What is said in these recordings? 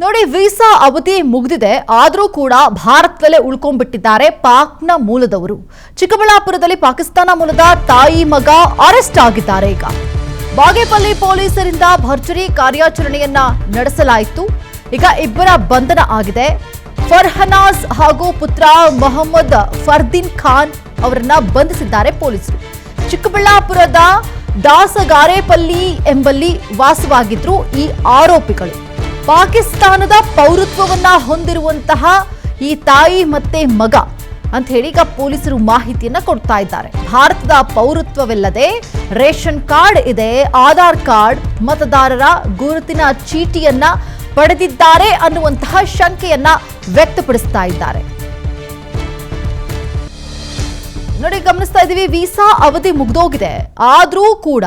ನೋಡಿ, ವೀಸಾ ಅವಧಿ ಮುಗಿದಿದೆ, ಆದರೂ ಕೂಡ ಭಾರತದಲ್ಲೇ ಉಳ್ಕೊಂಡ್ಬಿಟ್ಟಿದ್ದಾರೆ ಪಾಕ್ನ ಮೂಲದವರು. ಚಿಕ್ಕಬಳ್ಳಾಪುರದಲ್ಲಿ ಪಾಕಿಸ್ತಾನ ಮೂಲದ ತಾಯಿ ಮಗ ಅರೆಸ್ಟ್ ಆಗಿದ್ದಾರೆ. ಈಗ ಬಾಗೇಪಲ್ಲಿ ಪೊಲೀಸರಿಂದ ಭರ್ಜರಿ ಕಾರ್ಯಾಚರಣೆಯನ್ನ ನಡೆಸಲಾಯಿತು. ಈಗ ಇಬ್ಬರ ಬಂಧನ ಆಗಿದೆ. ಫರ್ಹನಾಜ್ ಹಾಗೂ ಪುತ್ರ ಮೊಹಮ್ಮದ್ ಫರ್ದೀನ್ ಖಾನ್ ಅವರನ್ನ ಬಂಧಿಸಿದ್ದಾರೆ ಪೊಲೀಸರು. ಚಿಕ್ಕಬಳ್ಳಾಪುರದ ದಾಸಗಾರೇಪಲ್ಲಿ ಎಂಬಲ್ಲಿ ವಾಸವಾಗಿದ್ರು ಈ ಆರೋಪಿಗಳು. ಪಾಕಿಸ್ತಾನದ ಪೌರತ್ವವನ್ನ ಹೊಂದಿರುವಂತಹ ಈ ತಾಯಿ ಮತ್ತೆ ಮಗ ಅಂತ ಹೇಳಿ ಈಗ ಪೊಲೀಸರು ಮಾಹಿತಿಯನ್ನ ಕೊಡ್ತಾ ಇದ್ದಾರೆ. ಭಾರತದ ಪೌರತ್ವವಿಲ್ಲದೆ ರೇಷನ್ ಕಾರ್ಡ್ ಇದೆ, ಆಧಾರ್ ಕಾರ್ಡ್, ಮತದಾರರ ಗುರುತಿನ ಚೀಟಿಯನ್ನ ಪಡೆದಿದ್ದಾರೆ ಅನ್ನುವಂತಹ ಶಂಕೆಯನ್ನ ವ್ಯಕ್ತಪಡಿಸ್ತಾ ಇದ್ದಾರೆ. ನೋಡಿ, ಗಮನಿಸ್ತಾ ಇದ್ದೀವಿ, ವೀಸಾ ಅವಧಿ ಮುಗ್ದೋಗಿದೆ, ಆದ್ರೂ ಕೂಡ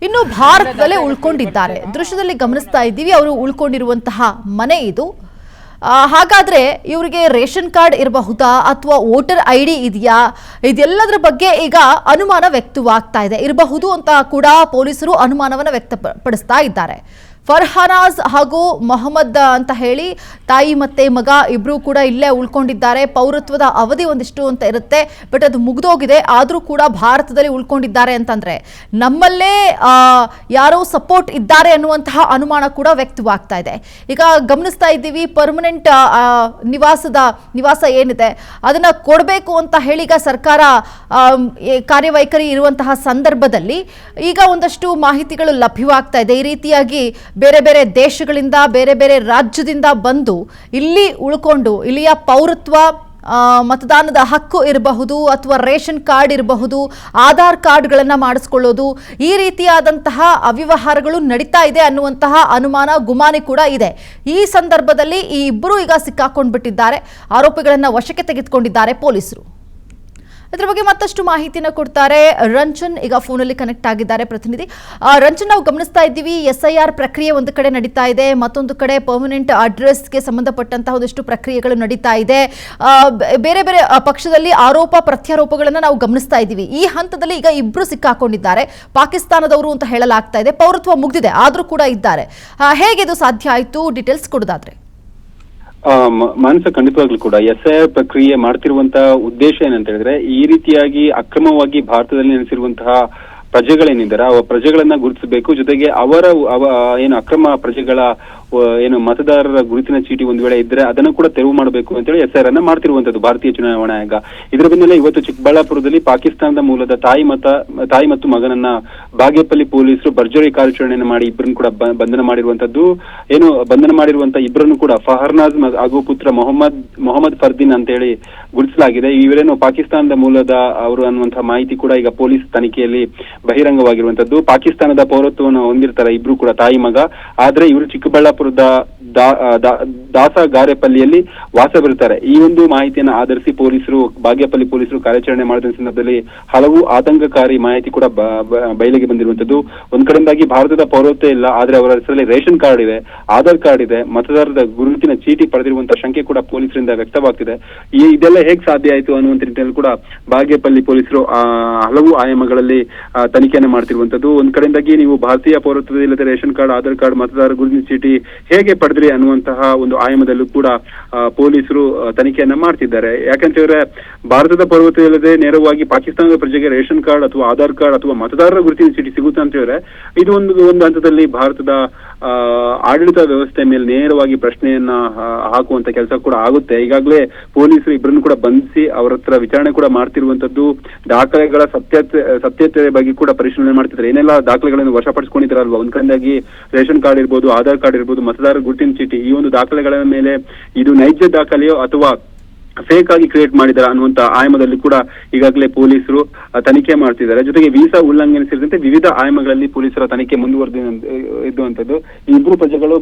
ಇನ್ನು ಭಾರತದಲ್ಲೇ ಉಳ್ಕೊಂಡಿದ್ದಾರೆ. ದೃಶ್ಯದಲ್ಲಿ ಗಮನಿಸ್ತಾ ಇದ್ದೀವಿ, ಅವರು ಉಳ್ಕೊಂಡಿರುವಂತಹ ಮನೆ ಇದು. ಹಾಗಾದ್ರೆ ಇವರಿಗೆ ರೇಷನ್ ಕಾರ್ಡ್ ಇರಬಹುದಾ ಅಥವಾ ವೋಟರ್ ID ಇದೆಯಾ, ಇದೆಲ್ಲದರ ಬಗ್ಗೆ ಈಗ ಅನುಮಾನ ವ್ಯಕ್ತವಾಗ್ತಾ ಇದೆ. ಇರಬಹುದು ಅಂತ ಕೂಡ ಪೊಲೀಸರು ಅನುಮಾನವನ್ನು ವ್ಯಕ್ತಪಡಿಸ್ತಾ ಇದ್ದಾರೆ. ಫರ್ಹನಾಜ್ ಹಾಗೂ ಮೊಹಮ್ಮದ್ ಅಂತ ಹೇಳಿ ತಾಯಿ ಮತ್ತೆ ಮಗ ಇಬ್ರು ಕೂಡ ಇಲ್ಲೇ ಉಳ್ಕೊಂಡಿದ್ದಾರೆ. ಪೌರತ್ವದ ಅವಧಿ ಒಂದಿಷ್ಟು ಅಂತ ಇರುತ್ತೆ, ಬಟ್ ಅದು ಮುಗ್ದೋಗಿದೆ, ಆದರೂ ಕೂಡ ಭಾರತದಲ್ಲಿ ಉಳ್ಕೊಂಡಿದ್ದಾರೆ ಅಂತಂದ್ರೆ ನಮ್ಮಲ್ಲೇ ಯಾರೋ ಸಪೋರ್ಟ್ ಇದ್ದಾರೆ ಅನ್ನುವಂತಹ ಅನುಮಾನ ಕೂಡ ವ್ಯಕ್ತವಾಗ್ತಾ ಇದೆ. ಈಗ ಗಮನಿಸ್ತಾ ಇದ್ದೀವಿ, ಪರ್ಮನೆಂಟ್ ನಿವಾಸ ಏನಿದೆ ಅದನ್ನ ಕೊಡಬೇಕು ಅಂತ ಹೇಳಿ ಈಗ ಸರ್ಕಾರ ಕಾರ್ಯವೈಖರಿ ಇರುವಂತಹ ಸಂದರ್ಭದಲ್ಲಿ ಈಗ ಒಂದಷ್ಟು ಮಾಹಿತಿಗಳು ಲಭ್ಯವಾಗ್ತಾ ಇದೆ. ಈ ರೀತಿಯಾಗಿ ಬೇರೆ ಬೇರೆ ದೇಶಗಳಿಂದ, ಬೇರೆ ಬೇರೆ ರಾಜ್ಯದಿಂದ ಬಂದು ಇಲ್ಲಿ ಉಳ್ಕೊಂಡು ಇಲ್ಲಿಯ ಪೌರತ್ವ, ಮತದಾನದ ಹಕ್ಕು ಇರಬಹುದು ಅಥವಾ ರೇಷನ್ ಕಾರ್ಡ್ ಇರಬಹುದು, ಆಧಾರ್ ಕಾರ್ಡ್ಗಳನ್ನು ಮಾಡಿಸ್ಕೊಳ್ಳೋದು, ಈ ರೀತಿಯಾದಂತಹ ಅವ್ಯವಹಾರಗಳು ನಡೀತಾ ಇದೆ ಅನ್ನುವಂತಹ ಅನುಮಾನ, ಗುಮಾನಿ ಕೂಡ ಇದೆ. ಈ ಸಂದರ್ಭದಲ್ಲಿ ಈ ಇಬ್ಬರು ಈಗ ಸಿಕ್ಕಾಕೊಂಡ್ಬಿಟ್ಟಿದ್ದಾರೆ. ಆರೋಪಿಗಳನ್ನು ವಶಕ್ಕೆ ತೆಗೆದುಕೊಂಡಿದ್ದಾರೆ ಪೊಲೀಸರು. ಇದರ ಬಗ್ಗೆ ಮತ್ತಷ್ಟು ಮಾಹಿತಿನ ಕೊಡ್ತಾರೆ ರಂಜನ್. ಈಗ ಫೋನಲ್ಲಿ ಕನೆಕ್ಟ್ ಆಗಿದ್ದಾರೆ ಪ್ರತಿನಿಧಿ ರಂಜನ್. ನಾವು ಗಮನಿಸ್ತಾ ಇದ್ದೀವಿ, SIR ಪ್ರಕ್ರಿಯೆ ಒಂದು ಕಡೆ ನಡೀತಾ ಇದೆ, ಮತ್ತೊಂದು ಕಡೆ ಪರ್ಮನೆಂಟ್ ಅಡ್ರೆಸ್ಗೆ ಸಂಬಂಧಪಟ್ಟಂತಹ ಒಂದಷ್ಟು ಪ್ರಕ್ರಿಯೆಗಳು ನಡೀತಾ ಇದೆ. ಬೇರೆ ಬೇರೆ ಪಕ್ಷದಲ್ಲಿ ಆರೋಪ ಪ್ರತ್ಯಾರೋಪಗಳನ್ನು ನಾವು ಗಮನಿಸ್ತಾ ಇದ್ದೀವಿ. ಈ ಹಂತದಲ್ಲಿ ಈಗ ಇಬ್ರು ಸಿಕ್ಕಾಕೊಂಡಿದ್ದಾರೆ, ಪಾಕಿಸ್ತಾನದವರು ಅಂತ ಹೇಳಲಾಗ್ತಾ ಇದೆ. ಪೌರತ್ವ ಮುಗ್ದಿದೆ, ಆದ್ರೂ ಕೂಡ ಇದ್ದಾರೆ. ಹೇಗೆ ಇದು ಸಾಧ್ಯ ಆಯಿತು, ಡೀಟೇಲ್ಸ್ ಕೊಡೋದಾದ್ರೆ? ಮಾನಸ, ಖಂಡಿತವಾಗ್ಲೂ ಕೂಡ SIR ಪ್ರಕ್ರಿಯೆ ಮಾಡ್ತಿರುವಂತಹ ಉದ್ದೇಶ ಏನಂತ ಹೇಳಿದ್ರೆ, ಈ ರೀತಿಯಾಗಿ ಅಕ್ರಮವಾಗಿ ಭಾರತದಲ್ಲಿ ನೆಲೆಸಿರುವಂತಹ ಪ್ರಜೆಗಳೇನಿದ್ದಾರೆ ಆ ಪ್ರಜೆಗಳನ್ನ ಗುರುತಿಸಬೇಕು. ಜೊತೆಗೆ ಏನು ಅಕ್ರಮ ಪ್ರಜೆಗಳ ಏನು ಮತದಾರರ ಗುರುತಿನ ಚೀಟಿ ಒಂದು ವೇಳೆ ಇದ್ರೆ ಅದನ್ನು ಕೂಡ ತೆರವು ಮಾಡಬೇಕು ಅಂತೇಳಿ SIR ಅನ್ನ ಮಾಡ್ತಿರುವಂತದ್ದು ಭಾರತೀಯ ಚುನಾವಣಾ ಆಯೋಗ. ಇದರ ಬೆನ್ನಲ್ಲೇ ಇವತ್ತು ಚಿಕ್ಕಬಳ್ಳಾಪುರದಲ್ಲಿ ಪಾಕಿಸ್ತಾನದ ಮೂಲದ ತಾಯಿ ಮತ್ತು ಮಗನನ್ನ ಬಾಗೇಪಲ್ಲಿ ಪೊಲೀಸರು ಭರ್ಜರಿ ಕಾರ್ಯಾಚರಣೆಯನ್ನು ಮಾಡಿ ಇಬ್ಬರನ್ನು ಕೂಡ ಬಂಧನ ಮಾಡಿರುವಂತದ್ದು. ಬಂಧನ ಮಾಡಿರುವಂತಹ ಇಬ್ಬರನ್ನು ಕೂಡ ಫರ್ಹನಾಜ್ ಹಾಗೂ ಪುತ್ರ ಮೊಹಮ್ಮದ್ ಫರ್ದೀನ್ ಅಂತ ಹೇಳಿ ಗುರುತಿಸಲಾಗಿದೆ. ಇವರೇನು ಪಾಕಿಸ್ತಾನದ ಮೂಲದ ಅವರು ಅನ್ನುವಂತಹ ಮಾಹಿತಿ ಕೂಡ ಈಗ ಪೊಲೀಸ್ ತನಿಖೆಯಲ್ಲಿ ಬಹಿರಂಗವಾಗಿರುವಂತದ್ದು. ಪಾಕಿಸ್ತಾನದ ಪೌರತ್ವವನ್ನು ಹೊಂದಿರ್ತಾರೆ ಇಬ್ರು ಕೂಡ ತಾಯಿ ಮಗ, ಆದ್ರೆ ಇವರು ಚಿಕ್ಕಬಳ್ಳಾಪುರದ ದಾಸಗಾರೇಪಲ್ಲಿಯಲ್ಲಿ ವಾಸವಿರುತ್ತಾರೆ. ಈ ಒಂದು ಮಾಹಿತಿಯನ್ನು ಆಧರಿಸಿ ಬಾಗೇಪಲ್ಲಿ ಪೊಲೀಸರು ಕಾರ್ಯಾಚರಣೆ ಮಾಡಿದ ಸಂದರ್ಭದಲ್ಲಿ ಹಲವು ಆತಂಕಕಾರಿ ಮಾಹಿತಿ ಕೂಡ ಬಯಲಿಗೆ ಬಂದಿರುವಂತದ್ದು. ಒಂದ್ ಕಡೆಯಿಂದಾಗಿ ಭಾರತದ ಪೌರತ್ವ ಇಲ್ಲ, ಆದ್ರೆ ಅವರ ಹೆಸರಲ್ಲಿ ರೇಷನ್ ಕಾರ್ಡ್ ಇದೆ, ಆಧಾರ್ ಕಾರ್ಡ್ ಇದೆ, ಮತದಾರರ ಗುರುತಿನ ಚೀಟಿ ಪಡೆದಿರುವಂತಹ ಶಂಕೆ ಕೂಡ ಪೊಲೀಸರಿಂದ ವ್ಯಕ್ತವಾಗ್ತಿದೆ. ಇದೆಲ್ಲ ಹೇಗೆ ಸಾಧ್ಯ ಆಯಿತು ಅನ್ನುವಂತ ನಿಟ್ಟಿನಲ್ಲಿ ಕೂಡ ಬಾಗೇಪಲ್ಲಿ ಪೊಲೀಸರು ಹಲವು ಆಯಾಮಗಳಲ್ಲಿ ತನಿಖೆಯನ್ನು ಮಾಡ್ತಿರುವಂತದ್ದು. ಒಂದ್ ಕಡೆಯಿಂದಾಗಿ ನೀವು ಭಾರತೀಯ ಪೌರತ್ವ ಇಲ್ಲದೆ ರೇಷನ್ ಕಾರ್ಡ್, ಆಧಾರ್ ಕಾರ್ಡ್, ಮತದಾರರ ಗುರುತಿನ ಚೀಟಿ ಹೇಗೆ ಪಡೆದ್ರಿ ಅನ್ನುವಂತಹ ಒಂದು ಆಯಾಮದಲ್ಲೂ ಕೂಡ ಪೊಲೀಸರು ತನಿಖೆಯನ್ನ ಮಾಡ್ತಿದ್ದಾರೆ. ಯಾಕಂತ ಹೇಳಿದ್ರೆ ಭಾರತದ ಪೌರತ್ವ ಇಲ್ಲದೆ ನೇರವಾಗಿ ಪಾಕಿಸ್ತಾನದ ಪ್ರಜೆಗೆ ರೇಷನ್ ಕಾರ್ಡ್ ಅಥವಾ ಆಧಾರ್ ಕಾರ್ಡ್ ಅಥವಾ ಮತದಾರರ ಗುರುತಿನ ಚೀಟಿ ಸಿಗುತ್ತೆ ಅಂತ ಹೇಳಿದ್ರೆ ಇದು ಒಂದು ಹಂತದಲ್ಲಿ ಭಾರತದ ಆಡಳಿತ ವ್ಯವಸ್ಥೆ ಮೇಲೆ ನೇರವಾಗಿ ಪ್ರಶ್ನೆಯನ್ನ ಹಾಕುವಂತ ಕೆಲಸ ಕೂಡ ಆಗುತ್ತೆ. ಈಗಾಗಲೇ ಪೊಲೀಸರು ಇಬ್ಬರನ್ನು ಕೂಡ ಬಂಧಿಸಿ ಅವರ ಹತ್ರ ವಿಚಾರಣೆ ಕೂಡ ಮಾಡ್ತಿರುವಂತದ್ದು. ದಾಖಲೆಗಳ ಸತ್ಯತೆ ಬಗ್ಗೆ ಕೂಡ ಪರಿಶೀಲನೆ ಮಾಡ್ತಿದ್ದಾರೆ. ಏನೆಲ್ಲ ದಾಖಲೆಗಳನ್ನು ವಶಪಡಿಸಿಕೊಂಡಿದ್ದಾರಲ್ವಾ, ಒಂದ್ ಕಡೆಯಾಗಿ ರೇಷನ್ ಕಾರ್ಡ್ ಇರ್ಬೋದು, ಆಧಾರ್ ಕಾರ್ಡ್ ಇರ್ಬೋದು, ಮತದಾರರ ಗುರುತಿನ ಚೀಟಿ, ಈ ಒಂದು ದಾಖಲೆಗಳ ಮೇಲೆ ಇದು ನೈಜ ದಾಖಲೆಯೋ ಅಥವಾ ಫೇಕ್ ಆಗಿ ಕ್ರಿಯೇಟ್ ಮಾಡಿದಾರ ಅನ್ನುವಂತ ಆಯಾಮದಲ್ಲಿ ಕೂಡ ಈಗಾಗಲೇ ಪೊಲೀಸರು ತನಿಖೆ ಮಾಡ್ತಿದ್ದಾರೆ. ಜೊತೆಗೆ ವೀಸಾ ಉಲ್ಲಂಘನೆ ಸೇರಿದಂತೆ ವಿವಿಧ ಆಯಾಮಗಳಲ್ಲಿ ಪೊಲೀಸರ ತನಿಖೆ ಮುಂದುವರೆದಿರುವಂತದ್ದು. ಈ ಇಬ್ಬರು ಪ್ರಜೆಗಳು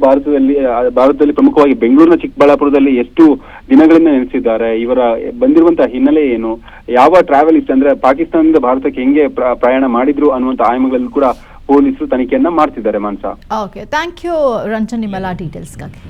ಭಾರತದಲ್ಲಿ ಪ್ರಮುಖವಾಗಿ ಬೆಂಗಳೂರಿನ ಚಿಕ್ಕಬಳ್ಳಾಪುರದಲ್ಲಿ ಎಷ್ಟು ದಿನಗಳಿಂದ ನೆಲೆಸಿದ್ದಾರೆ, ಇವರ ಬಂದಿರುವಂತಹ ಹಿನ್ನೆಲೆ ಏನು, ಯಾವ ಟ್ರಾವೆಲ್ ಇತ್ತು ಅಂದ್ರೆ ಪಾಕಿಸ್ತಾನದಿಂದ ಭಾರತಕ್ಕೆ ಹೆಂಗೆ ಪ್ರಯಾಣ ಮಾಡಿದ್ರು ಅನ್ನುವಂತ ಆಯಾಮಗಳಲ್ಲಿ ಕೂಡ ಪೊಲೀಸರು ತನಿಖೆಯನ್ನ ಮಾಡ್ತಿದ್ದಾರೆ. ಮಾನ್ಸ, ಓಕೆ, ಥ್ಯಾಂಕ್ ಯು ರಂಜನ್, ನಿಮ್ಮೆಲ್ಲ ಡೀಟೇಲ್ಸ್ಗಾಗಿ.